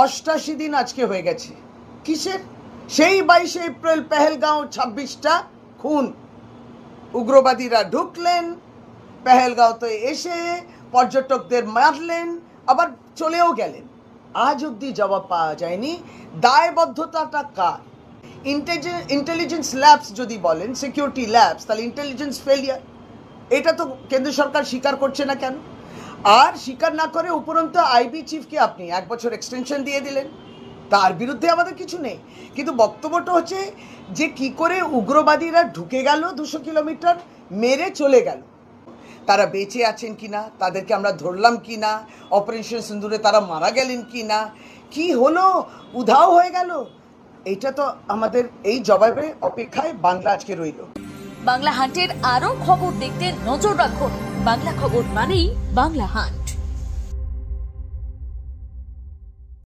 88 দিন আজকে হয়ে গেছে। কিসের? সেই 22 এপ্রিল পেহেলগাঁও 26টা খুন। উগ্রবাদীরা ঢুকলেন পেহেলগাঁওতে, এসে পর্যটকদের মারলেন, আবার চলেও গেলেন। আজ অবধি জবাব পাওয়া যায়নি। দায়বদ্ধতাটা কার? ইন্টেলিজেন্স ল্যাবস যদি বলেন, সিকিউরিটি ল্যাবস, তাহলে ইন্টেলিজেন্স ফেলিয়ার। এটা তো কেন্দ্র সরকার স্বীকার করছে না কেন? আর স্বীকার না করে উপরন্তু আইবি চিফকে আপনি 1 বছর এক্সটেনশন দিয়ে দিলেন। তার বিরুদ্ধে আমাদের কিছু নেই, কিন্তু বক্তব্যটা হচ্ছে যে কি করে উগ্রবাদীরা ঢুকে গেল 200 কিলোমিটার, মেরে চলে গেল। তারা বেঁচে আছেন কিনা, তাদেরকে আমরা ধরলাম কিনা, অপারেশন সিন্দুরে তারা মারা গেলেন কিনা, কি হলো, উধাও হয়ে গেল, এটা তো আমাদের এই জবাবে অপেক্ষায় বাংলা আজকে রইল। বাংলা হান্টের আরো খবর দেখতে নজর রাখুন। বাংলা খবর মানেই বাংলা হান্ট।